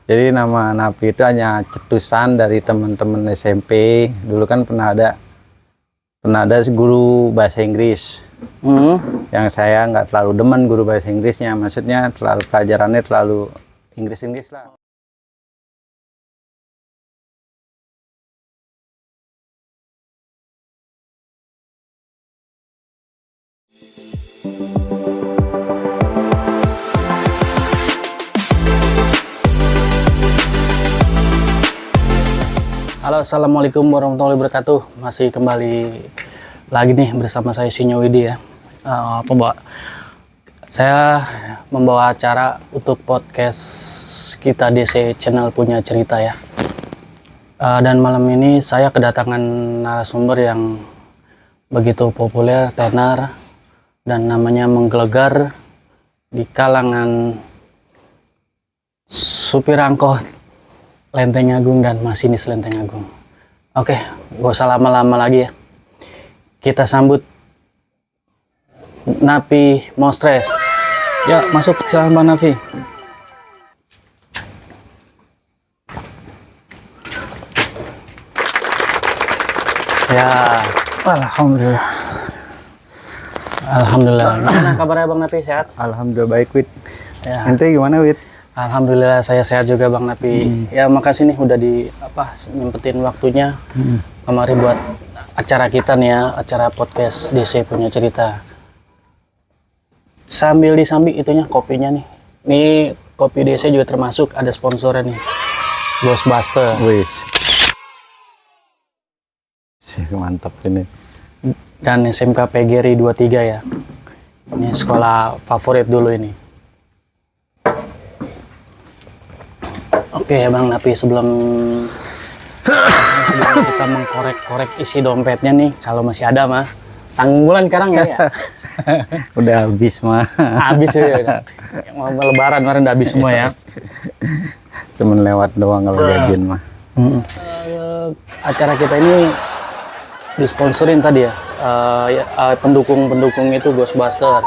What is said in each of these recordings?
Jadi nama Napi itu hanya cetusan dari teman-teman SMP. Dulu kan pernah ada guru bahasa Inggris. Yang saya nggak terlalu demen guru bahasa Inggrisnya. Maksudnya pelajarannya terlalu Inggris lah. Halo, assalamualaikum warahmatullahi wabarakatuh. Masih kembali lagi nih bersama saya Sinyo Widi ya. Saya membawa acara untuk podcast kita DC Channel Punya Cerita ya. Dan malam ini saya kedatangan narasumber yang begitu populer, tenar, dan namanya menggelegar di kalangan supir angkot Lenteng Agung dan masinis Lenteng Agung. Oke, gak usah lama-lama lagi ya. Kita sambut Napi Mostres. Ya, masuk, silahkan Bang Napi. Ya, Alhamdulillah. Alhamdulillah. Gimana kabarnya Bang Napi? Sehat? Alhamdulillah baik, Wid. Ya. Ente gimana, Wid? Alhamdulillah saya sehat juga Bang Napi. Ya makasih nih udah nyempetin waktunya kemari buat acara kita nih ya, acara podcast DC Punya Cerita. Sambil disambi itunya kopinya nih. Nih kopi DC juga termasuk ada sponsornya nih. Ghostbuster. Wis. Mantap ini. Dan SMK PGRI 23 ya. Ini sekolah favorit dulu ini. Oke ya Bang Napi, sebelum kita mengkorek-korek isi dompetnya nih, kalau masih ada mah, tanggung bulan sekarang ya. Udah habis mah. Habis ya. Mau lebaran kemarin udah habis semua ya. Cuman lewat doang kalau gajian mah. Acara kita ini disponsorin tadi ya. Pendukung itu Ghostbuster.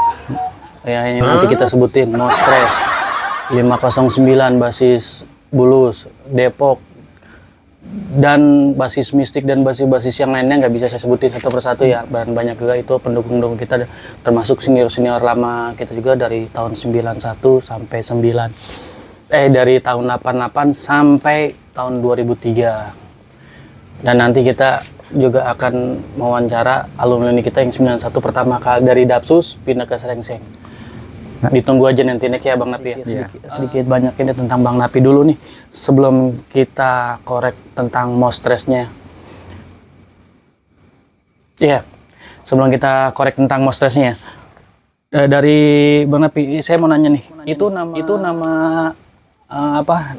Ya ini nanti kita sebutin Mostres 509 basis Bulus, Depok, dan basis Mistik dan basis-basis yang lainnya nggak bisa saya sebutin satu persatu ya. Dan banyak juga itu pendukung-pendukung kita, termasuk senior-senior lama kita juga dari tahun 91 sampai 9. Dari tahun 88 sampai tahun 2003. Dan nanti kita juga akan mewawancara alumni kita yang 91 pertama kali dari Dapsus pindah ke Serengseng. Ditunggu aja nanti ya Bang Napi ya. Sedikit banyak ini tentang Bang Napi dulu nih sebelum kita korek tentang Mostresnya. Iya, sebelum kita korek tentang Mostresnya dari Bang Napi, saya mau nanya nih,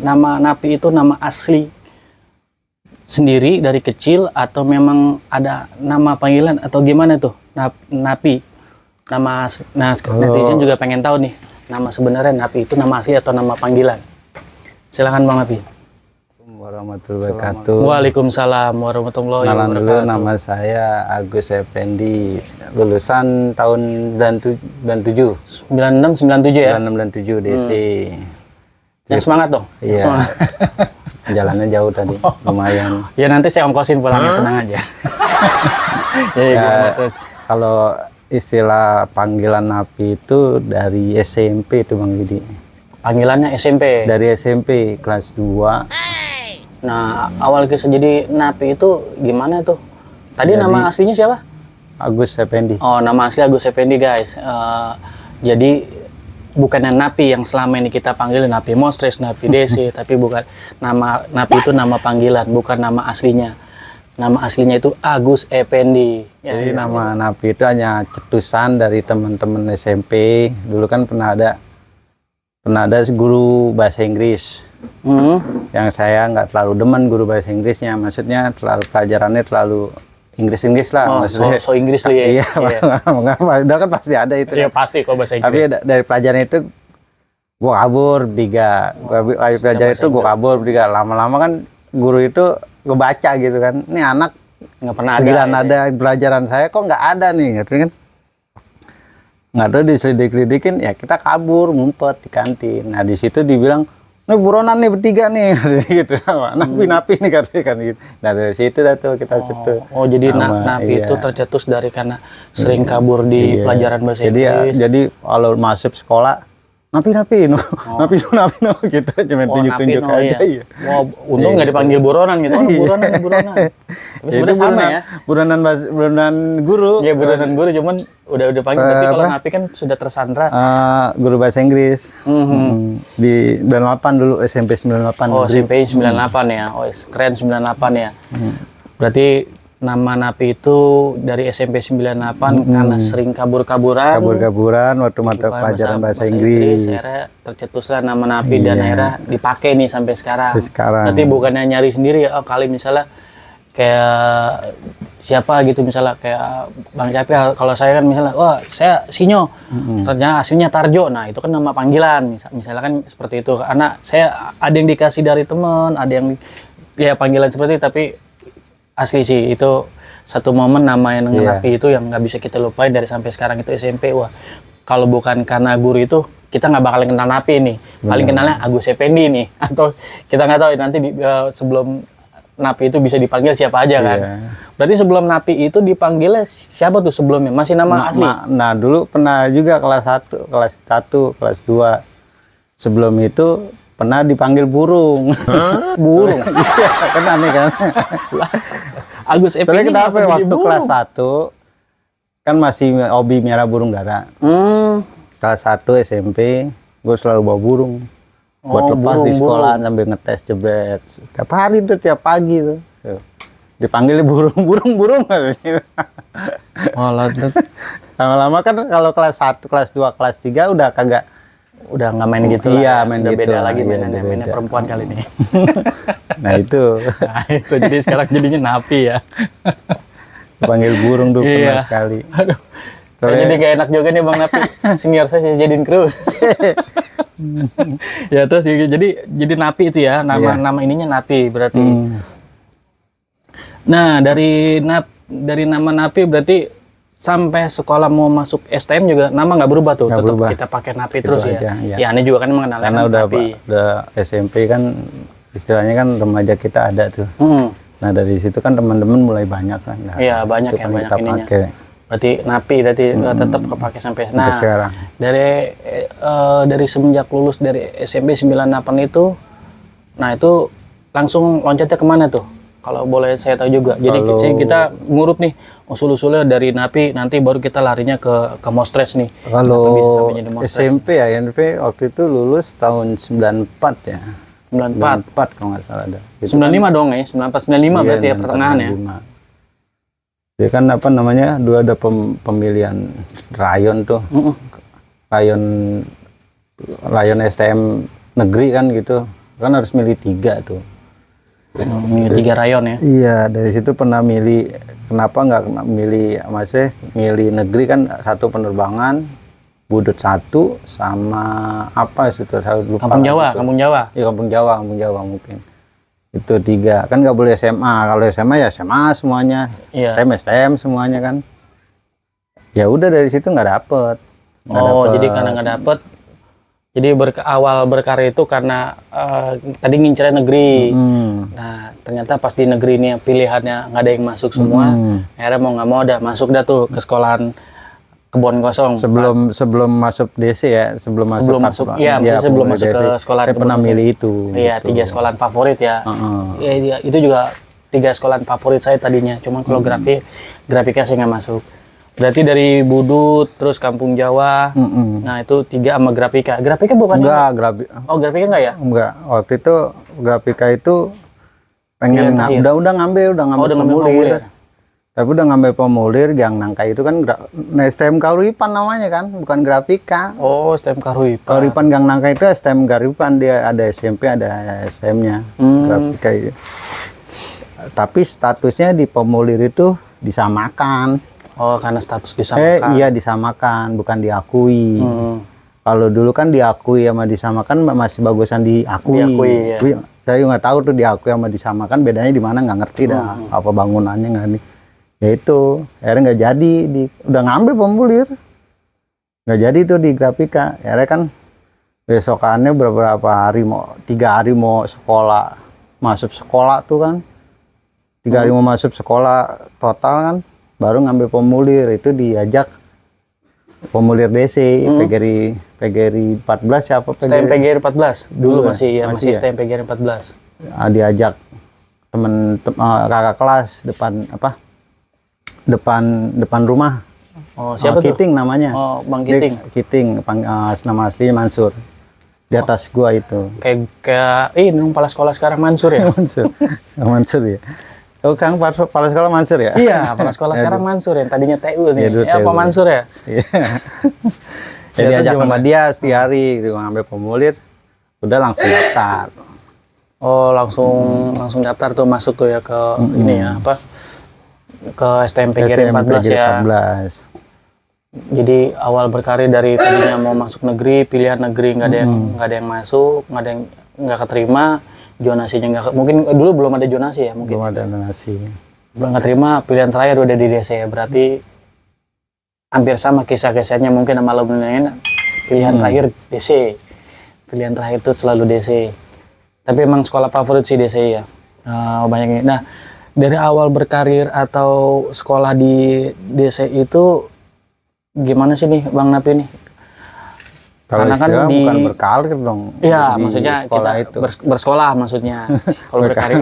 nama Napi itu nama asli sendiri dari kecil atau memang ada nama panggilan atau gimana tuh Napi? Netizen juga pengen tahu nih, nama sebenarnya Napi itu nama asli atau nama panggilan? Silakan Bang Napi. Warahmatullahi wabarakatuh. Waalaikumsalam warahmatullahi wabarakatuh. Dulu nama saya Agus Effendi, lulusan tahun 97. 96 97 ya? 96 97 DC. Yang semangat dong. Iya. Semangat. Jalannya jauh tadi, lumayan. Ya nanti saya ongkosin pulangnya, tenang aja. Kalau istilah panggilan Napi itu dari SMP itu Bang Widi. Panggilannya SMP? Dari SMP kelas 2. Nah, awal kisah jadi Napi itu gimana tuh? Tadi nama aslinya siapa? Agus Effendi. Oh, nama asli Agus Effendi guys. Jadi bukannya Napi yang selama ini kita panggil Napi Mostres, Napi DC, tapi bukan. Nama Napi itu nama panggilan, bukan nama aslinya. Nama aslinya itu Agus Effendi. Jadi nama Napi itu hanya cetusan dari teman-teman SMP. Dulu kan pernah ada guru bahasa Inggris. Yang saya nggak terlalu demen guru bahasa Inggrisnya. Maksudnya pelajarannya terlalu Inggris lah. Maksudnya so Inggris lah ya. Iya, udah kan pasti ada itu. Iya pasti kok bahasa Inggris. Tapi dari pelajaran itu gua kabur bertiga. Lama-lama kan guru itu gue baca gitu kan, ini anak nggak pernah ada pelajaran saya kok nggak ada nih gitu kan. nggak ada, diselidik-selidikin ya kita kabur ngumpet di kantin. Nah di situ dibilang Ini buronan nih bertiga nih gitu. Napi nih katanya kan gitu. Nah dari situ dah tuh kita cetus. Oh, jadi Sama, Napi iya. itu tercetus dari karena sering kabur di Iya. pelajaran bahasa Jadi ya, Inggris. jadi kalau masuk sekolah napi napi gitu cuma tunjuk-tunjuk Napi, aja iya. ya. Wah, untung nggak dipanggil buronan gitu. Oh, buronan. Tapi sebenarnya sama ya. Buronan guru. Iya, buronan guru, cuman udah panggil. Tapi kalau Napi kan sudah tersandra. Guru bahasa Inggris. Di 98 dulu, SMP 98. Oh, SMP 98 ya. Oh, keren 98 ya. Berarti nama Napi itu dari SMP 98 karena sering kabur-kaburan waktu mata pelajaran bahasa Inggris. Akhirnya tercetuslah nama Napi dan akhirnya dipakai nih sampai sekarang. Berarti bukannya nyari sendiri ya, kali misalnya kayak siapa gitu, misalnya kayak Bang Capi, kalau saya kan misalnya, wah saya Sinyo, ternyata aslinya Tarjo. Nah itu kan nama panggilan, misalnya kan seperti itu. Karena saya ada yang dikasih dari teman, ada yang ya panggilan seperti itu, tapi asli sih itu satu momen nama yang Napi itu yang nggak bisa kita lupain dari sampai sekarang itu SMP. Wah, kalau bukan karena guru itu kita nggak bakal kenal Napi nih. Paling kenalnya Agus Effendi nih, atau kita nggak tahu nanti sebelum Napi itu bisa dipanggil siapa aja kan. Berarti sebelum Napi itu dipanggilnya siapa tuh sebelumnya? Masih nama asli? Nah dulu pernah juga kelas 1, kelas 2. Sebelum itu pernah dipanggil burung. Burung? Iya, kan aneh kan. Agus Effendi kenapa waktu burung? Kelas 1 kan masih hobi merah burung dara. Kelas 1 SMP gue selalu bawa burung buat lepas di sekolah sambil ngetes jebret. Tiap hari tuh, tiap pagi tuh. Dipanggil burung. Lama-lama kan kalau kelas 1, kelas 2, kelas 3 udah nggak main gitu. Iya, main udah gitu. Beda lagi mainnya perempuan kali ini. Nah itu. Jadi sekarang jadinya Napi ya. Panggil burung tuh pernah sekali. Aduh. Saya jadi gak enak juga nih Bang Napi. Senior saya jadiin kru. Ya terus jadi Napi itu ya, nama ininya Napi berarti. Nah, dari nama Napi berarti sampai sekolah mau masuk STM juga nama nggak berubah tuh, tetap kita pakai Napi gitu terus aja, ya. Ya aneh juga kan mengenal karena udah SMP kan istilahnya kan remaja kita ada tuh. Nah dari situ kan teman-teman mulai banyak kan. Nah, iya banyak ya, banyak ininya. Berarti Napi tetap kepake sampai sekarang. Dari semenjak lulus dari SMP 98 itu, nah itu langsung loncatnya kemana tuh? Kalau boleh saya tahu juga. Jadi kita ngurut nih usul-usulnya dari Napi, nanti baru kita larinya ke Mostres nih. Kalau SMP ya, SMP waktu itu lulus tahun 94 ya. 94 kalau nggak salah ada. 95 dong ya, 94 95 berarti ya pertengahan ya. Jadi kan apa namanya, dulu ada pemilihan rayon tuh. Rayon STM negeri kan gitu. Kan harus milih 3 tuh. Milih 3 rayon ya. Iya, dari situ pernah milih, kenapa nggak milih milih negeri kan, 1 penerbangan, Budut 1 sama apa itu Kampung Jawa. Iya, Kampung Jawa mungkin. Itu 3. Kan nggak boleh SMA. Kalau SMA ya SMA semuanya. Iya. STM semuanya kan. Ya udah dari situ nggak dapet. Jadi karena nggak dapet, jadi awal berkarya itu karena tadi ngincernya negeri. Nah ternyata pas di negeri ini pilihannya nggak ada yang masuk semua. Akhirnya mau nggak mau masuk tuh ke sekolahan Kebon Kosong. Sebelum masuk DC ya, sebelum masuk ke sekolah. Saya pernah milih itu. Iya, gitu. 3 sekolahan favorit ya. Ya. Itu juga 3 sekolahan favorit saya tadinya. Cuman kalau grafiknya saya nggak masuk. Berarti dari Budut terus Kampung Jawa. Nah itu 3 sama grafika. Grafika bukan? Enggak, grafika enggak ya? Enggak. Waktu itu grafika itu pengen udah ngambil formulir. Tapi udah ngambil formulir, yang nangka itu kan STM Kahuripan namanya kan, bukan grafika. Oh, STM Kahuripan. Kahuripan Gang Nangka itu STM Kahuripan, dia ada SMP, ada STM-nya. Grafika itu. Tapi statusnya di formulir itu disamakan. Oh, karena status disamakan. Iya disamakan, bukan diakui. Kalau dulu kan diakui sama disamakan masih bagusan diakui. Ya. Saya nggak tahu tuh diakui sama disamakan bedanya di mana, nggak ngerti dah. Apa bangunannya nggak nih. Ya itu akhirnya nggak jadi, udah ngambil formulir nggak jadi tuh di grafika. Akhirnya kan besokannya beberapa hari, 3 hari mau sekolah, masuk sekolah tuh kan, 3 hari mau masuk sekolah total kan, baru ngambil formulir. Itu diajak formulir DC, PGRI 14 siapa? STM PGRI 14 dulu Dulu ya? masih ya, Masih masih ya? STM PGRI 14. Diajak kakak kelas depan rumah. Oh, siapa tuh? Kiting namanya. Oh, Bang Dia Kiting. Kiting, nama asli Mansur. Di atas gua itu. Kayak ini kepala sekolah sekarang Mansur ya? Mansur. Mansur ya. Oh, Kang kepala sekolah Mansur ya? Iya, kepala sekolah sekarang Mansur yang tadinya TU nih. Iya, dulu Ya, Pak TU. Mansur ya? Iya. Jadi ajak sama dia setiap hari ngambil formulir, udah langsung daftar. Oh, langsung daftar tuh, masuk tuh ya ke ini ya, apa? Ke STM PGRI 14 ya. 14. Jadi awal berkarir dari tadinya mau masuk negeri, pilihan negeri nggak ada yang masuk, nggak keterima, zonasinya mungkin dulu belum ada zonasi ya, mungkin Belum ada donasi. belum keterima, pilihan terakhir udah di DC ya. Berarti hampir sama kisah-kisahnya mungkin sama alumni. Pilihan terakhir DC, pilihan terakhir itu selalu DC. Tapi emang sekolah favorit sih DC ya. Banyak. Nah, dari awal berkarir atau sekolah di DC itu gimana sih nih Bang Napi nih? Kalau Karena kan istilah di- bukan berkarir dong. Iya, di maksudnya sekolah kita itu. bersekolah maksudnya. Kalau berkarir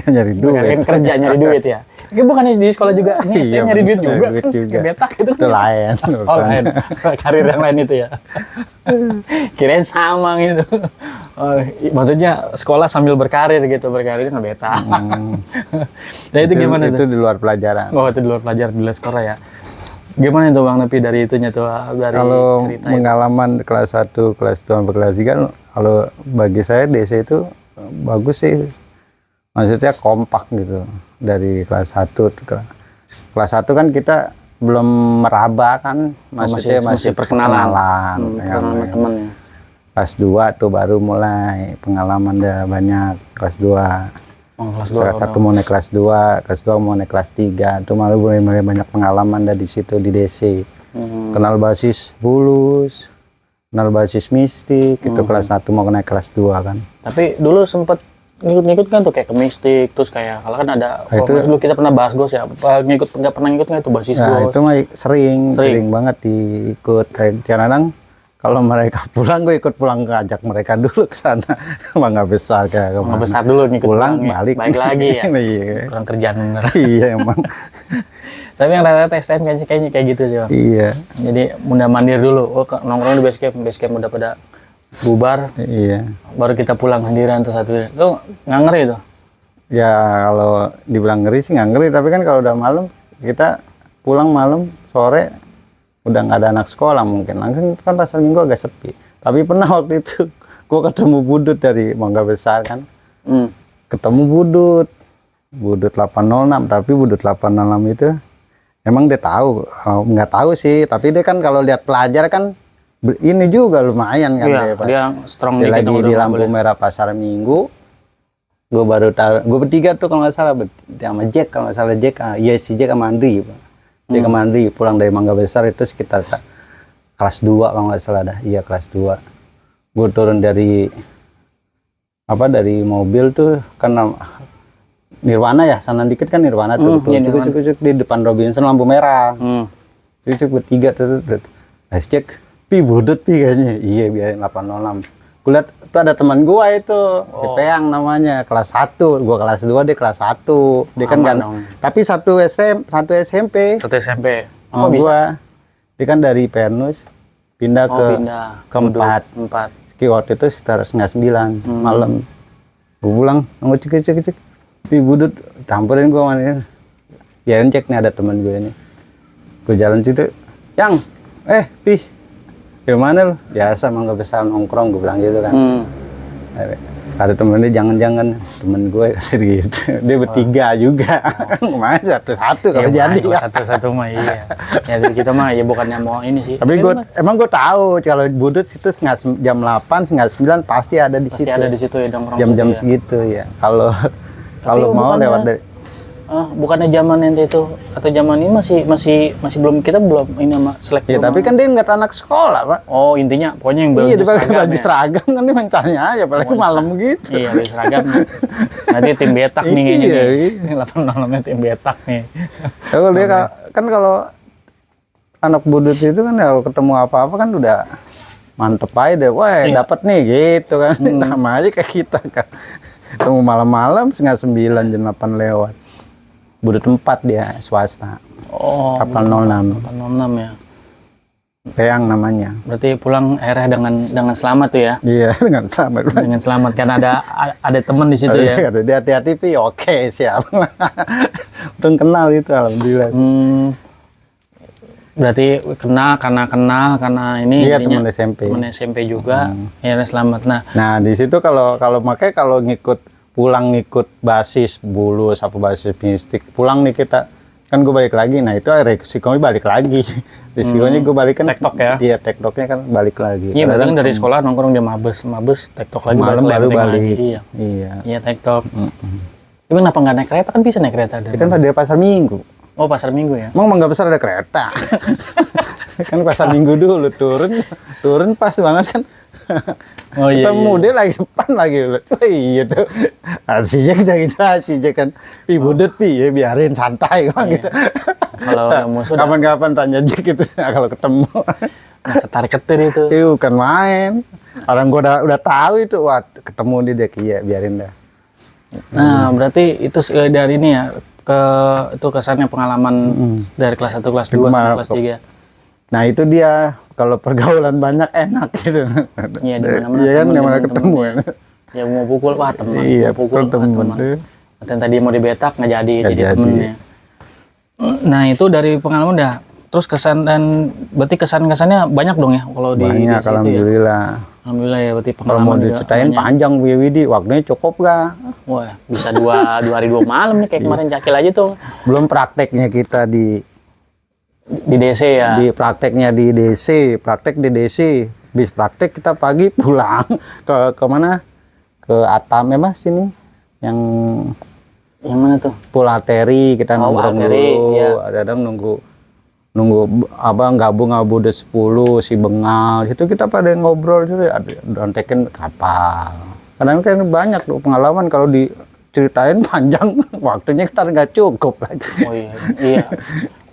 Nyari berkarir duit. kan kerja nyari duit ya. Ini bukan di sekolah juga, ini STM Iya, nyari duit nyari juga. duit Kan juga. betak itu Itu kan. lain. Oh lain, karir yang lain itu ya. Kirain sama gitu. Oh, maksudnya sekolah sambil berkarir gitu, berkarir kan betak. Nah itu gimana itu tuh? di luar pelajaran. Oh itu di luar pelajar di luar sekolah ya. Gimana itu Bang Napi dari itunya tuh, dari Kalau cerita itu? pengalaman kelas 1, kelas 2, sampai kelas 3, kalau bagi saya DC itu bagus sih. Maksudnya kompak gitu. Dari kelas 1 ke kelas 1 kan kita belum meraba kan, maksudnya masih perkenalan. ya, Perkenalan ya. teman ya. Kelas 2 tuh baru mulai pengalaman dia banyak. Kelas 2 Oh, kelas kelas 2. 1 mau naik kelas 2, kelas 2 mau naik kelas 3, itu malu mulai banyak pengalaman dari situ di DC. Kenal basis bulus, kenal basis mistik, itu kelas 1 mau naik kelas 2 kan. Tapi dulu sempet ngikut-ngikut kan tuh kayak ke mistik, terus kayak kalau kan ada itu- dulu kita pernah bahas gos ya, apa nggak pernah ngikut nggak tuh basis Nah, gos? itu mah Sering. sering banget diikut. Kadang-kadang kalau mereka pulang, gue ikut pulang, ngajak mereka dulu ke sana. Mangga besar kayak Nggak kemana. besar dulu ngikut Pulang ya. balik. Balik lagi ya. Iya. Kurang kerjaan bener. Iya emang. Tapi yang rata-rata STM kayaknya kayak gitu sih Bang. Iya. Jadi mundar mandir dulu, nongkrong di base camp udah pada bubar, Iya. baru kita pulang sendirian tuh satu. Tuh nggak ngeri tuh. Ya kalau dibilang ngeri sih nggak ngeri, tapi kan kalau udah malam kita pulang malam sore udah nggak ada anak sekolah mungkin, langsung kan pasar minggu agak sepi. Tapi pernah waktu itu gua ketemu Budut dari Mangga Besar kan, ketemu Budut 806, tapi Budut 806 itu emang dia tahu, nggak tahu sih, tapi dia kan kalau lihat pelajar kan ini juga lumayan kan. Iya, Pak. dia strong Dia dikit lagi tuh, di udah nggak lampu boleh. merah pasar minggu, gue baru tahu, gue bertiga tuh kalau nggak salah, sama Jack kalau nggak salah, Jack, iya si Jack sama Andri, Pak. Jack sama Andri pulang dari Mangga Besar itu sekitar kelas 2 kalau nggak salah dah, iya kelas 2. Gue turun dari mobil tuh kan Nirwana ya, sana dikit kan Nirwana tuh, iya, Nirwana. cuk di depan Robinson lampu merah, cuk bertiga tuh, nah si Jack, pi Budut pi kayaknya, iya biarin 806. Gue liat tuh ada teman gua itu, si Peang namanya, kelas 1, gua kelas 2, dia kelas 1. Dia kan Aman kan, dong. tapi satu SMP. Satu SMP. Sama gua. Dia kan dari Pernus pindah ke Pindah. keempat. 4. Waktu itu sekitar 8:30 malam. Gua pulang, nunggu cek. Pi Budut, campurin gua mana. Biarin cek nih ada teman gue ini. Gua jalan situ, Yang, Pi. Gimana lu? Biasa Mangga Besar nongkrong, gue bilang gitu kan. Ada temennya, jangan temen gue kasih gitu. Dia bertiga juga. Main satu-satu kalau jadi. Satu-satu mah iya. Ya dari kita mah ya bukannya mau ini sih. Tapi emang gue tahu kalau Budut situ jam 8, setengah 9 pasti ada di pasti situ. ada di situ ya nongkrong. Jam-jam situ ya. segitu ya. Kalau mau bukannya- lewat dari Bukannya zaman ente itu atau zaman ini masih belum, kita belum ini sama selek. Ya tapi kan dia nggak anak sekolah, Pak. Oh, intinya pokoknya yang Iya, baju dipakai seragam baju ya. seragam kan dia mencarnya aja, apalagi malam gitu. Iya, baju seragam. Nanti tim betak nih kayaknya Iya, nih. 806-nya tim betak nih. Kalau dia kan kalau anak budut itu kan kalau ketemu apa-apa kan udah mantep aja deh. Wah, dapat nih gitu kan. Sama aja kayak kita kan. Ketemu malam-malam setengah 9 jam 8 lewat. Budut 4 dia swasta. Oh, Kapal 06. 806 ya. Peyang namanya. Berarti pulang akhirnya dengan selamat tuh ya. Iya, dengan selamat. Dengan selamat karena ada teman di situ ya. Kata dia hati-hati Pi, oke siap. Untung kenal itu alhamdulillah. Berarti karena ini Iya, jadinya teman SMP. teman SMP juga. Akhirnya selamat. Nah, di situ kalau makanya kalau pulang ngikut basis bulus apa basis mistik, pulang nih kita kan gue balik lagi. Nah, itu resikonya balik lagi. Risikonya gue balik kan tektok ya. Iya, tektoknya kan balik lagi. Iya, berarti dari sekolah nongkrong dia mabes tektok lagi malam baru balik. Lagi. Iya. Iya, tektok. Tapi kenapa nggak naik kereta? Kan bisa naik kereta. Kan dari pasar Minggu. Oh, pasar Minggu ya. Emang Mangga Besar ada kereta. Kan pasar Minggu dulu turun pas banget kan. Oh iya. Ketemu dia lagi depan lagi. Tuh iya tuh. Aslinya kita kan. Pi budut pi ya biarin santai kan gitu. Kalau musuh kapan-kapan tanya aja gitu kalau ketemu. Nah, ketarik-ketir itu. Itu bukan main. Orang gua udah tahu itu, wah ketemu di dek, iya biarin dah. Nah, berarti itu dari ini ya, itu kesannya pengalaman dari kelas 1, kelas 2, sampai kelas 3. Nah, itu dia kalau pergaulan banyak enak gitu. Iya, di mana-mana. Iya kan, dimana ketemu ya. Ya mau pukul, wah teman. Iya, mau pukul teman. Dan tadi mau dibetak nggak jadi temennya. Nah, itu dari pengalaman udah. Terus kesan dan berarti kesan-kesannya banyak dong ya kalau di banyak, alhamdulillah. Ya? Alhamdulillah ya, berarti kalau mau diceritain panjang Bu Widi, waktunya cukup gak? Wah, bisa 2 hari 2 malam nih kayak kemarin Cakil aja tuh. Belum prakteknya kita di DC ya. Di prakteknya di DC, praktek di DC. Bis praktek kita pagi pulang ke mana? Ke Atam ya Mas sini. Yang mana tuh? Pulateri kita nongkrong dulu. Iya. Ada nunggu abang gabung Budet 10 si Bengal situ kita pada ngobrol itu dontekin kapal. Kadang kan banyak tuh pengalaman kalau diceritain panjang waktunya kita nggak cukup lagi. Oh iya.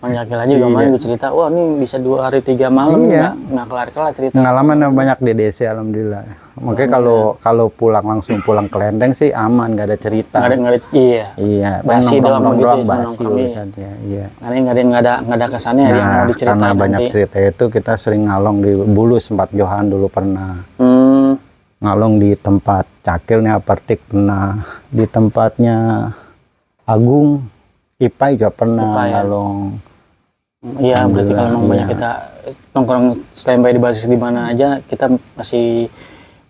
Cakil aja kemarin gue cerita, wah ini bisa 2 hari 3 malam nggak kelar cerita. Pengalaman banyak di DC alhamdulillah. Makanya kalau pulang ke Lenteng sih aman, nggak ada cerita. Nggak ada, iya. Basi doang begitu, basi urusannya. Iya. Nggak ada kesannya nah, yang mau diceritain. Karena banyak nanti. cerita itu kita sering ngalong di Bulus, tempat Johan dulu pernah. Ngalong di tempat Cakil nih Apartik pernah, di tempatnya Agung Ipai juga pernah ngalong. Iya, berarti kalau memang banyak kita nongkrong standby di basis di mana aja, kita masih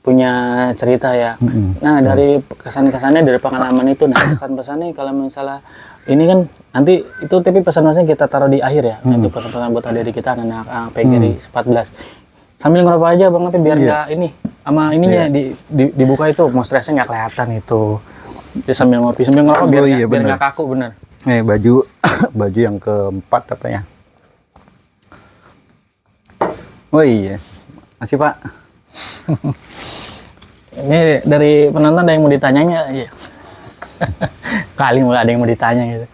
punya cerita ya. Nah, dari kesan-kesannya dari pengalaman itu, nah pesan-pesannya kalau misalnya ini kan nanti itu tapi pesan-pesannya kita taruh di akhir ya. Nanti pesan-pesan buat dari kita anak PGRI 14. Sambil ngerokok aja Bang, tapi biar nggak ini sama ininya dibuka itu, mau stresnya nggak kelihatan itu. Jadi sambil ngopi, sambil ngerokok biar nggak kaku bener. Baju yang keempat apa ya? Oh iya, masih Pak. Ini dari penonton ada yang mau ditanyanya, iya. Kali mau ada yang mau ditanya gitu.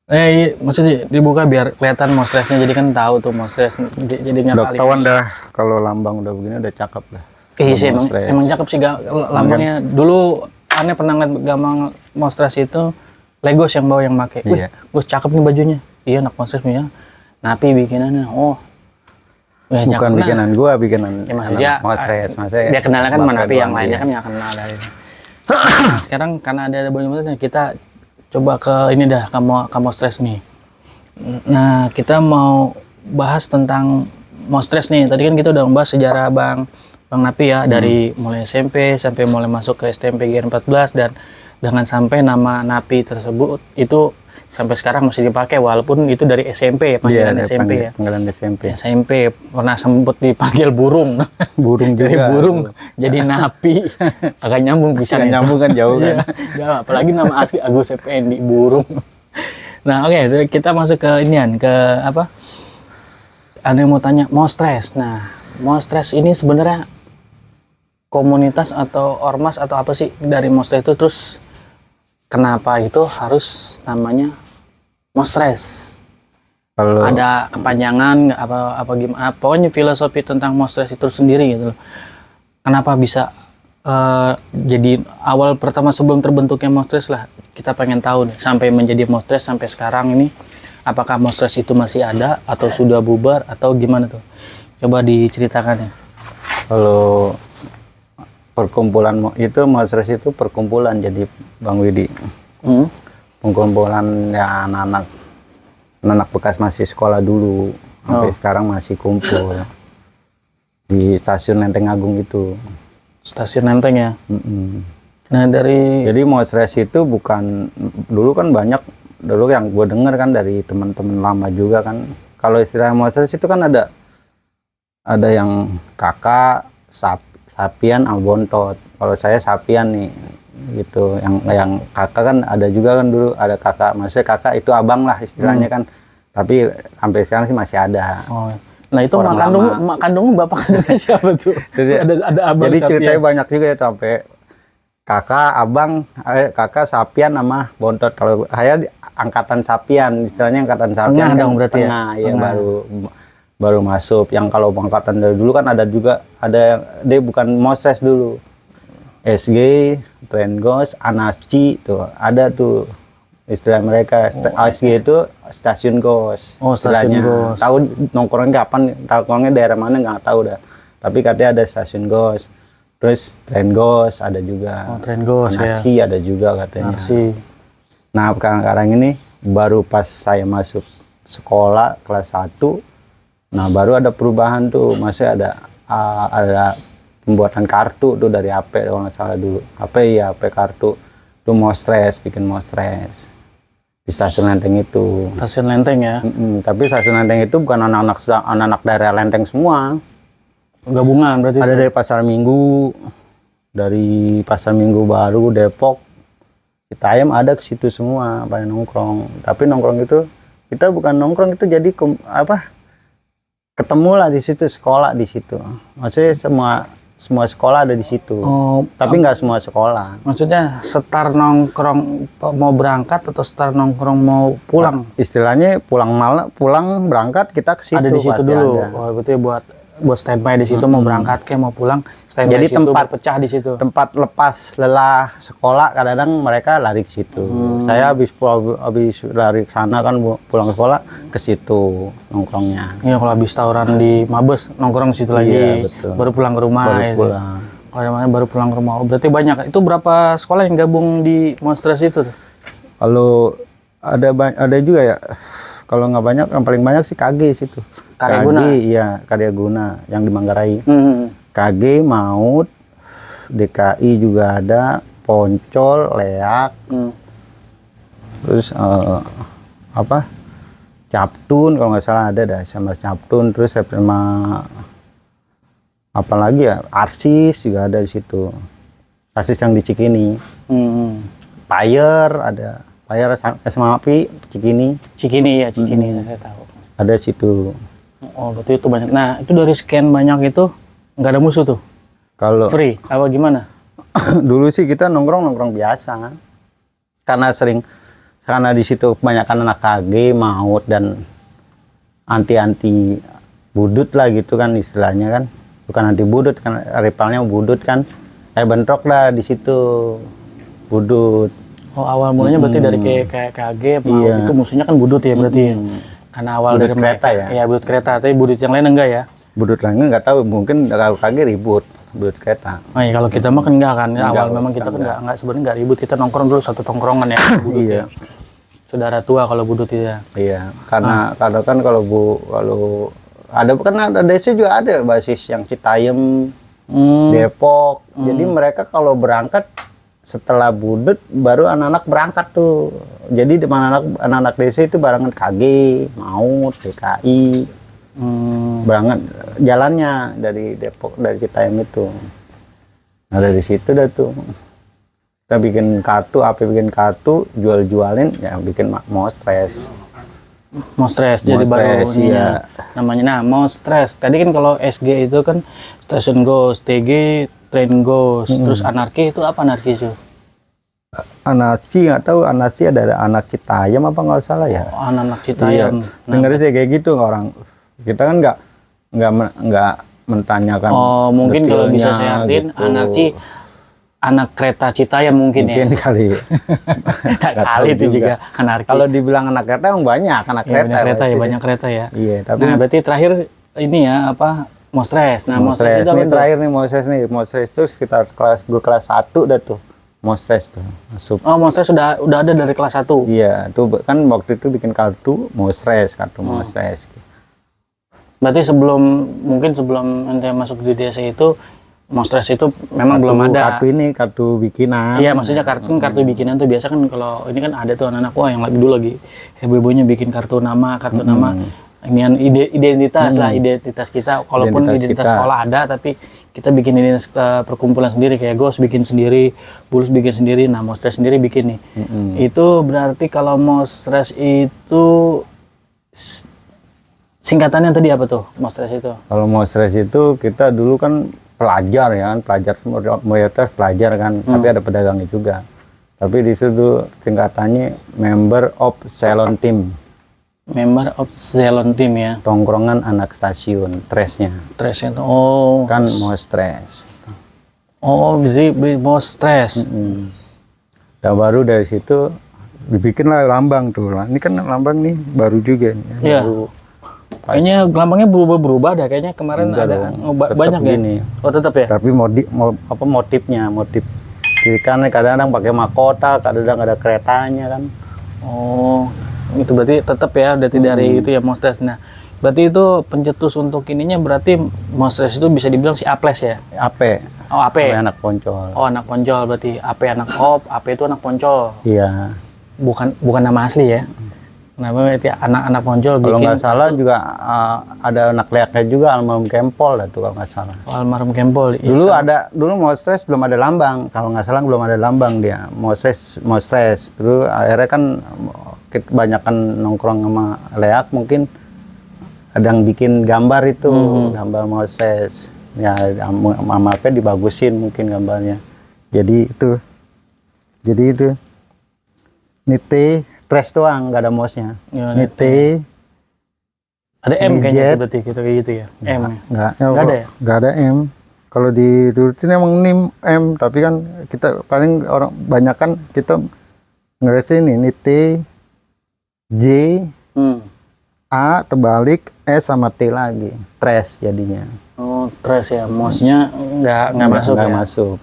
Iya, maksudnya dibuka biar kelihatan mau stresnya, jadi kan tahu tuh mau stres, jadi nggak kali. Udah dah, kalau lambang udah begini udah cakep lah. Iya sih, emang cakep sih lambangnya. Dulu aneh pernah ngeliat gamang mau stres itu Legos yang bawa yang make. Wih, gue cakep nih bajunya. Iya, anak mau stres punya. Napi bikinannya, ya, bukan bikinan gua, bikinan ya, Mostres. Dia kenalnya kan mana Napi, yang lainnya kan nggak kenal dari. Nah, sekarang karena ada banyak motornya, kita coba ke ini dah, kamu stres nih. Nah, kita mau bahas tentang Mostres nih. Tadi kan kita udah membahas sejarah Bang Napi ya, dari mulai SMP sampai mulai masuk ke STMPGR 14 dan dengan sampai nama Napi tersebut itu sampai sekarang masih dipakai walaupun itu dari SMP ya, panggilan Iya, SMP ya. panggilan SMP. SMP pernah sempet dipanggil burung. Burung Dari juga. burung jadi napi. Agak nyambung bisa Nggak nih. nyambung kan jauh kan. Jauh, apalagi nama asli Agus Effendi, burung. Nah, oke, kita masuk ke inian, ke apa? Ada yang mau tanya, Mostres. Nah, Mostres ini sebenarnya komunitas atau ormas atau apa sih dari Mostres itu, terus kenapa itu harus namanya Mostres? Kalau Ada kepanjangan nggak, apa gimana? Pokoknya filosofi tentang Mostres itu sendiri gitu loh. Kenapa bisa jadi awal pertama sebelum terbentuknya Mostres lah, kita pengen tahu nih, sampai menjadi Mostres sampai sekarang ini, apakah Mostres itu masih ada atau sudah bubar atau gimana tuh? Coba diceritakan ya. kalau perkumpulan itu Mostres itu perkumpulan, jadi Bang Widi. Perkumpulan ya anak-anak bekas masih sekolah dulu, sampai sekarang masih kumpul di stasiun Lenteng Agung itu. Stasiun Lenteng ya. Mm-mm. Nah dari Jadi Mostres itu bukan, dulu kan banyak, dulu yang gue denger kan dari teman-teman lama juga kan, kalau istilah Mostres itu kan ada yang kakak, sapian, albontot. Kalau saya sapian nih gitu. Yang kakak kan ada juga kan, dulu ada kakak, maksudnya kakak itu abang lah istilahnya kan, tapi sampai sekarang sih masih ada. Nah itu Orang mak kandung bapak kandungnya siapa tuh? Jadi, ada abang jadi Sapian. ceritanya banyak juga ya, sampai kakak, abang, kakak sapian sama bontot. Kalau saya angkatan sapian, istilahnya angkatan sapian Tengah kan dong berarti ya? tengah, ya Tengah. baru masuk. Yang kalau angkatan dari dulu kan ada juga, ada yang dia bukan Mostres dulu, SG, Trengos, Anasci tuh ada tuh istilah mereka. SG itu stasiun gos. Oh, stasiun istilahnya. gos. Tahu nongkrongnya kapan, nongkrongnya daerah mana nggak tahu dah. Tapi katanya ada stasiun gos. Terus Trengos ada juga. Trengos ya. Anasci ada juga katanya. Nasi. Nah, sekarang ini baru pas saya masuk sekolah kelas 1, nah baru ada perubahan tuh. Masih ada pembuatan kartu tuh dari HP kalau nggak salah dulu. HP kartu. Tuh Mostres, bikin Mostres di stasiun Lenteng itu. Stasiun Lenteng ya. Tapi stasiun Lenteng itu bukan anak-anak daerah Lenteng semua. Gabungan berarti. Ada dari Pasar Minggu Baru, Depok, Citayam, ada ke situ semua pada nongkrong. Tapi nongkrong itu kita bukan nongkrong, itu jadi ketemu lah di situ, sekolah di situ. Maksudnya semua sekolah ada di situ. Oh, tapi nggak semua sekolah. maksudnya setar nongkrong mau berangkat atau setar nongkrong mau pulang? Istilahnya pulang berangkat kita ke situ. Ada di situ pasti dulu. ada. Oh, berarti buat standby di situ, mau berangkat kayak mau pulang standby. Jadi di situ, tempat pecah di situ. Tempat lepas lelah sekolah, kadang-kadang mereka lari ke situ. Saya habis lari ke sana kan, pulang sekolah ke situ nongkrongnya. Iya, kalau habis tawuran di Mabes nongkrong di situ lagi. Iya, betul. Baru pulang ke rumah. Baru gitu. pulang. Kalau mana baru pulang ke rumah. Oh, berarti banyak. Itu berapa sekolah yang gabung di Mostres itu tuh? Kalau ada juga ya. Kalau nggak banyak, yang paling banyak sih KG situ. Karyaguna? Iya, Karyaguna yang di Manggarai. Hmm. KG, Maut, DKI juga ada, Poncol, Leak, terus Captun kalau nggak salah ada dah, sama Captun, terus sama apalagi ya, Arsis juga ada di situ. Arsis yang di Cikini. Fire ada, Fire sama api Cikini. Cikini ya, Cikini saya tahu. Ada situ. Oh, berarti itu banyak. Nah, itu dari sekian banyak itu nggak ada musuh tuh? Kalau Free apa gimana? dulu sih kita nongkrong biasa, karena di situ kebanyakan anak KG, Maut, dan anti budut lah gitu kan istilahnya kan, bukan anti budut kan, rivalnya budut kan, bentrok lah di situ budut. Oh, awal mulanya berarti dari kayak KG, Maut Iya. itu musuhnya kan budut ya berarti. Karena awal Budut dari kereta mereka, ya? Iya, budut kereta, tapi budut yang lain enggak ya? Budut lainnya nggak tahu, mungkin kalau KG ribut budut kereta. Oh iya, kalau kita mah kan enggak kan. Enggak, Awal memang kita kan enggak sebenarnya enggak ribut, kita nongkrong dulu satu tongkrongan ya. Budut Iya. ya. Saudara tua kalau budut itu ya. Iya, karena kan kalau ada kan ada desa juga ada basis yang Citayam, Depok. Jadi mereka kalau berangkat setelah budut baru anak-anak berangkat tuh jadi anak-anak desa itu barengan KG, MAUT, DKI, barengan jalannya dari Depok, dari Citayam itu. Nah dari situ dah tuh kita bikin kartu, jual-jualin, ya bikin Mostres. Jadi baru Mostres, ini iya. namanya. Nah, Mostres. Tadi kan kalau SG itu kan Station Ghost, TG Train Ghost, terus Anarki itu apa Anarki itu? Anarki nggak tahu, Anarki ada anak Citayam apa nggak salah ya? Oh, anak Citayam. Iya. Dengarnya sih kayak gitu orang. Kita kan nggak mentanyakan. Oh, mungkin kalau bisa detailnya saya artiin gitu. Anarki anak kereta Citayam mungkin Mungkin ya. kali. Nggak Nggak kali tahu itu juga Anarki. Kalau dibilang anak kereta emang banyak anak Ya, kereta. banyak kereta ya, pasti. banyak kereta ya. Iya, tapi Nah, berarti terakhir ini ya apa? Mostres. Nah, Mostres Mostres itu apa ini tuh? terakhir nih Mostres itu sekitar kelas 1 dah tuh. Mostres tuh masuk. Oh, Mostres sudah ada dari kelas 1. Iya, tuh kan waktu itu bikin kartu Mostres. Berarti mungkin sebelum ente masuk di desa itu Mostres itu memang belum ada. Kartu bikinan. Iya, maksudnya kartu bikinan tuh biasa kan kalau ini kan ada tuh anak-anak wah yang dulu lagi heboh-hebohnya bikin kartu nama, inian identitas lah, identitas kita. Kalaupun identitas kita. sekolah ada, tapi kita bikin identitas perkumpulan sendiri kayak Ghost bikin sendiri, Bulus bikin sendiri, nah Mostres sendiri bikin nih. Itu berarti kalau Mostres itu singkatannya tadi apa tuh Mostres itu? Kalau Mostres itu kita dulu kan pelajar ya kan, mayoritas pelajar kan, tapi ada pedagangnya juga. Tapi di situ singkatannya Member of Salon Team. Member of Salon Team ya. Tongkrongan anak stasiun, Tresnya. Tresnya tuh, oh. Kan Mostres. Oh, jadi Mostres. Dan baru dari situ dibikinlah lambang tuh. Ini kan lambang nih baru juga nih. Iya. Baru Kayaknya lambangnya berubah dah. Kayaknya kemarin Enggak ada dong, banyak tetap ya. gini. Oh, tetap ya. Tapi motifnya kiri kanan kadang-kadang pakai mahkota, kadang-kadang ada keretanya kan. Oh, itu berarti tetap ya, berarti dari itu ya Mostres. Nah, berarti itu pencetus untuk ininya berarti Mostres itu bisa dibilang si Aples ya. AP. Oh, AP. Anak poncol. Oh, anak poncol berarti AP anak op, AP itu anak poncol. Iya. Bukan nama asli ya. Nah, berarti anak-anak poncol Kalau bikin. nggak salah juga ada anak leaknya juga almarhum Kempol lah tuh kalau nggak salah. Almarhum Kempol. Dulu Mostres belum ada lambang, kalau nggak salah belum ada lambang dia. Mostres. Terus akhirnya kan kebanyakan nongkrong sama leak mungkin ada yang bikin gambar itu, gambar Mostres. Ya mamapnya dibagusin mungkin gambarnya. Jadi itu. Nite Tres doang, nggak ada mosnya. Ya, Nite. ada M kayaknya Jet. tuh berarti gitu kayak gitu ya. M. Nggak ada ya? Nggak ada M. Kalau diturutin emang nim M, tapi kan kita paling orang banyak kan kita ngeresin ini T, J, A terbalik S sama T lagi, Tres jadinya. Oh, Tres ya. Mosnya nggak masuk Nggak ya. masuk.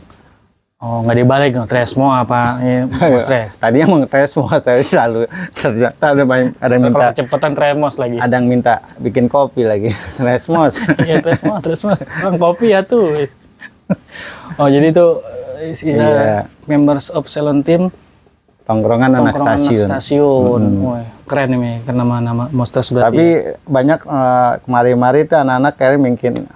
Oh, nggak dibalik no. Tresmo apa ya, Mostres. Tadinya mau Tresmos tapi selalu ternyata ada yang minta Kecepatan Tremos lagi. ada yang minta bikin kopi lagi Tresmos. Iya, Tresmo. Orang kopi ya tuh. Oh, jadi itu Iya. members of Salon Team Tongkrongan anak stasiun. Wah, keren ini karena nama Mostres berarti. Tapi banyak kemari-mari tuh anak-anak kayak mungkin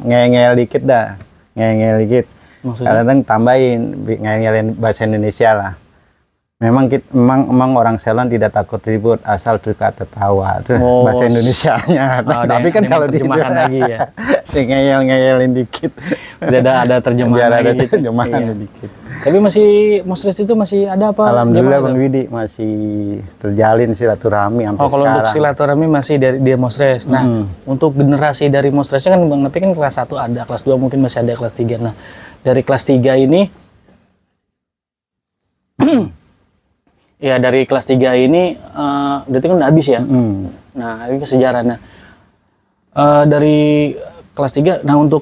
ngeyel dikit dah. Ngeyel dikit. Maksudnya? Kadang tambahin ngeyelin bahasa Indonesia lah. Memang orang Salon tidak takut ribut asal suka tertawa. Itu bahasa Indonesianya. Tapi kan kalau terjemahan lagi ya. Si ngeyelin dikit. Ada terjemahan Biar lagi ada gitu. terjemahan Iya. dikit. Tapi masih Mostres itu masih ada apa? Alhamdulillah Gimana Bang tuh? Widi masih terjalin silaturahmi sampai Oh, kalau sekarang. untuk silaturahmi masih dari Mostres. Nah, untuk generasi dari Mostresnya kan Bang Napi kan kelas 1 ada, kelas 2 mungkin masih ada, kelas 3. Nah, dari kelas 3 ini ya dari kelas 3 ini berarti kan udah habis ya. Nah, ini ke sejarah. Nah, dari kelas 3, nah untuk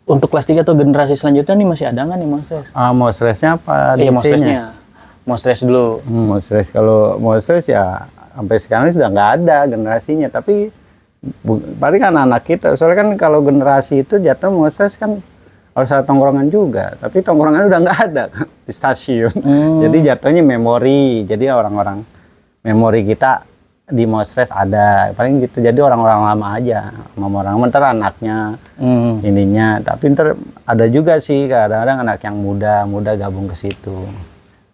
kelas 3 atau generasi selanjutnya nih masih ada nggak nih Mostres? Mostresnya apa? Iya, DC-nya? Mostresnya. Mostres dulu. Mostres, kalau Mostres ya sampai sekarang sudah nggak ada generasinya, tapi paling kan anak kita, soalnya kan kalau generasi itu jatuh Mostres kan harus ada tongkrongan juga, tapi tongkrongan udah nggak ada di stasiun. Jadi jatuhnya memori, jadi orang-orang memori kita di Mostres ada, paling gitu. Jadi orang-orang lama aja, orang ntar anaknya ininya, tapi ntar ada juga sih kadang-kadang anak yang muda gabung ke situ,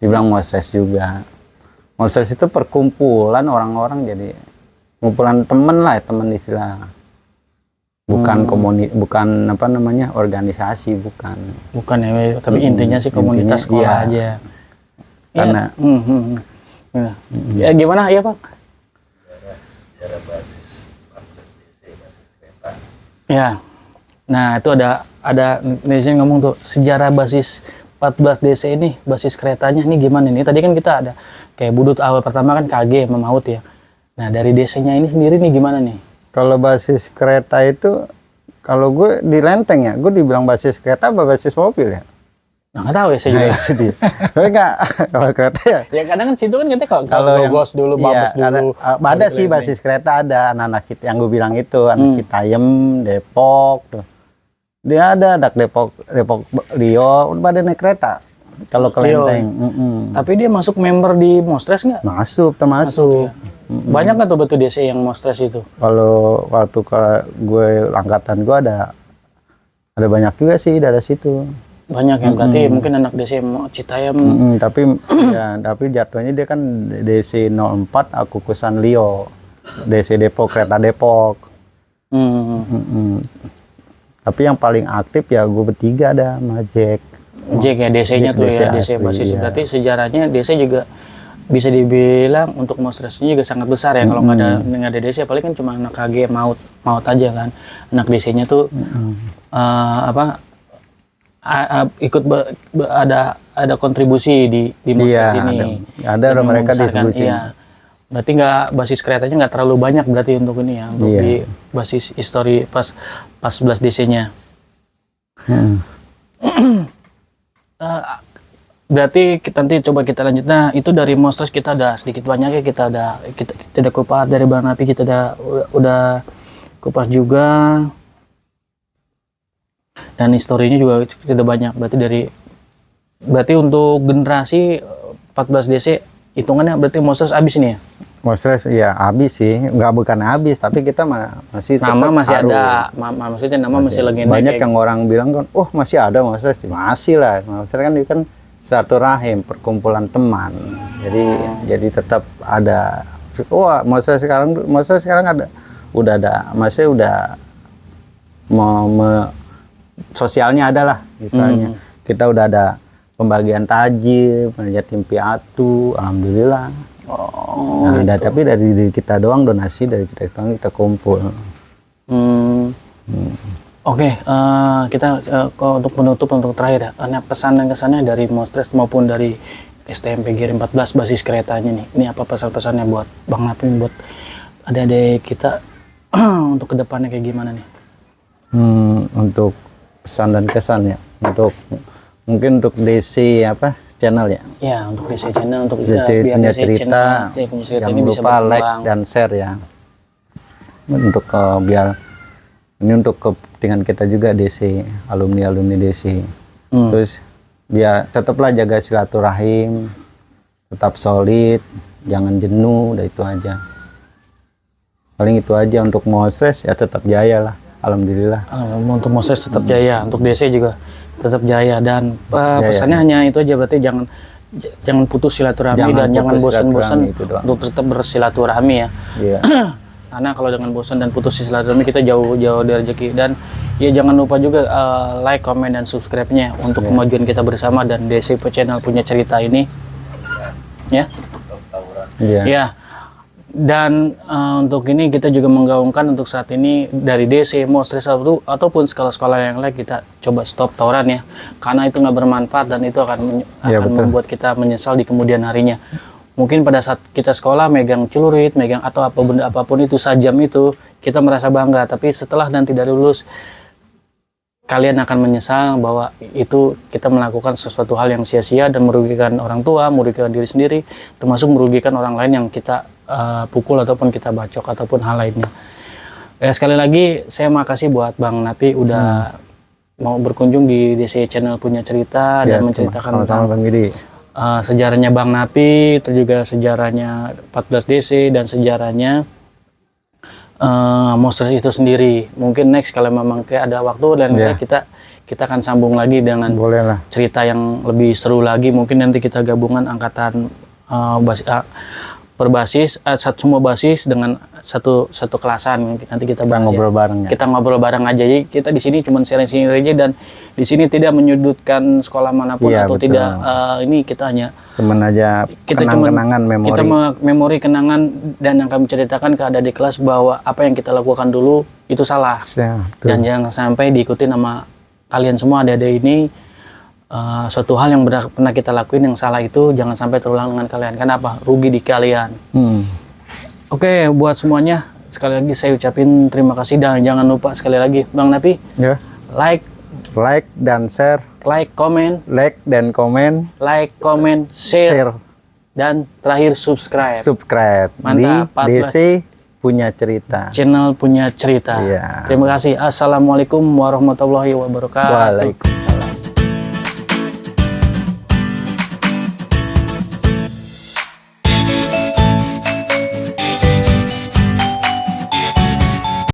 dibilang Mostres juga. Mostres itu perkumpulan orang-orang, jadi kumpulan temen lah, temen istilah, bukan bukan apa namanya organisasi, bukan ya, tapi intinya sih komunitas sekolah aja. Karena ya gimana ya Pak? Sejarah basis 14 DC, basis kereta. Ya, nah itu ada netizen ngomong tuh sejarah basis 14 DC ini, basis keretanya ini gimana nih? Tadi kan kita ada kayak Budut awal pertama kan KG sama Maut ya. Nah dari DC-nya ini sendiri nih gimana nih? Kalau basis kereta itu, kalau gue di Lenteng ya, gue dibilang basis kereta apa basis mobil ya? Nah, nggak tahu ya saya juga. Tapi nggak, kalau kereta ya. Ya kadang kan situ kan kita kalau Bogos dulu, Babes dulu. Ada sih basis kereta, ada anak-anak kita yang gue bilang itu, anak Citayam, Depok tuh. Dia ada anak Depok Rio, udah pada naik kereta. Kalau ke Lenteng. Tapi dia masuk member di Mostres nggak? Masuk, termasuk. Banyak nggak tuh betul DC yang Mostres itu? Kalau waktu gue angkatan gue ada banyak juga sih dari situ. Banyak yang berarti mungkin anak DC Citayam. Tapi ya, tapi jatuhnya dia kan DC 04, aku kusan Leo, DC Depok, kereta Depok. Tapi yang paling aktif ya gue bertiga ada sama Jack ya DC-nya tuh DC ya, DC basis. iya. Berarti sejarahnya DC juga bisa dibilang untuk Mostresnya juga sangat besar ya. Kalau nggak ada DC, paling kan cuma anak KG maut aja kan. Anak DC-nya tuh ikut ada kontribusi di Mostres ini. Ada mereka diskusi. Iya. Berarti nggak basis keretanya nggak terlalu banyak berarti untuk ini ya, untuk di basis histori pas 11 DC-nya. Berarti nanti coba kita lanjut. Nah itu dari Mostres kita ada sedikit banyaknya kita udah kupas dari Bang Napi, kita udah kupas juga, dan historinya juga tidak banyak. Berarti untuk generasi 14 DC hitungannya berarti Mostres habis ini ya? Mostres ya habis sih, bukan habis, tapi kita masih nama masih ada, maksudnya nama masih legenda. Banyak yang orang bilang kan, oh masih ada Mostres, masih lah. Mostres kan silaturahim, perkumpulan teman. Jadi tetap ada. Wah, Mostres sekarang ada, udah ada, maksudnya udah sosialnya ada lah, misalnya. Kita udah ada pembagian tajil, yatim piatu, alhamdulillah. Tapi dari diri kita doang, donasi dari kita doang, kita kumpul. Oke, kita untuk penutup, untuk terakhir ya, karena pesan dan kesannya dari Mostres maupun dari STM PGRI 14 basis keretanya nih, ini apa pesan-pesannya buat Bang Napi, buat adik-adik kita untuk kedepannya kayak gimana nih? Untuk pesan dan kesannya, mungkin untuk DC channel ya? Ya, untuk DC channel, untuk DC punya cerita, jangan lupa like dan share ya, untuk biar ini untuk kepentingan kita juga DC, alumni DC. Terus biar tetaplah jaga silaturahim, tetap solid, jangan jenuh, udah itu aja. Paling itu aja. Untuk Mostres ya tetap jaya lah, alhamdulillah. Untuk Mostres tetap jaya, untuk DC juga tetap jaya, dan pesannya hanya itu aja, berarti jangan putus silaturahmi, dan jangan bosan-bosan untuk tetap bersilaturahmi ya. Iya. Karena kalau dengan bosan dan putus silaturahmi kita jauh dari rezeki. Dan ya jangan lupa juga like, comment, dan subscribe-nya untuk kemajuan kita bersama dan DC Channel punya cerita ini ya. Ya. Dan untuk ini kita juga menggaungkan untuk saat ini dari DC, Mostres ataupun sekolah-sekolah yang lain, kita coba stop tawuran ya, karena itu nggak bermanfaat dan itu akan membuat kita menyesal di kemudian harinya. Mungkin pada saat kita sekolah megang celurit, megang atau apapun itu, sajam itu, kita merasa bangga. Tapi setelah nanti dari lulus, kalian akan menyesal bahwa itu kita melakukan sesuatu hal yang sia-sia dan merugikan orang tua, merugikan diri sendiri, termasuk merugikan orang lain yang kita pukul ataupun kita bacok ataupun hal lainnya. Sekali lagi saya makasih buat Bang Napi udah mau berkunjung di DC Channel Punya Cerita Ya, dan menceritakan sama-sama tentang Bang Yudi. sejarahnya Bang Napi, terus juga sejarahnya 14 DC dan sejarahnya Monsters itu sendiri. Mungkin next kalau memang kayak ada waktu dan Ya. kita akan sambung lagi dengan Boleh lah. cerita yang lebih seru lagi. Mungkin nanti kita gabungan angkatan berbasis semua basis dengan satu kelasan. Nanti kita Kita bahas ya. ngobrol bareng ya. Kita ngobrol bareng aja. Jadi kita di sini cuma sharing-sharing aja dan di sini tidak menyudutkan sekolah manapun Iya, atau betul. tidak. Ini kita hanya Temen aja kita kenang-kenangan memori. kita memori kenangan dan yang kami ceritakan ke adik di kelas bahwa apa yang kita lakukan dulu itu salah Ya, betul. dan jangan sampai diikuti sama kalian semua adik-adik ini. Suatu hal yang pernah kita lakuin yang salah itu jangan sampai terulang dengan kalian. Kenapa? Rugi di kalian. Oke, buat semuanya sekali lagi saya ucapin terima kasih dan jangan lupa sekali lagi Bang Napi Ya. like Dan share, comment, dan komen, share share, dan terakhir subscribe. subscribe Mantap, di 14. DC Punya Cerita. Channel Punya Cerita. Iya. Terima kasih. Assalamualaikum warahmatullahi wabarakatuh. Waalaikumsalam.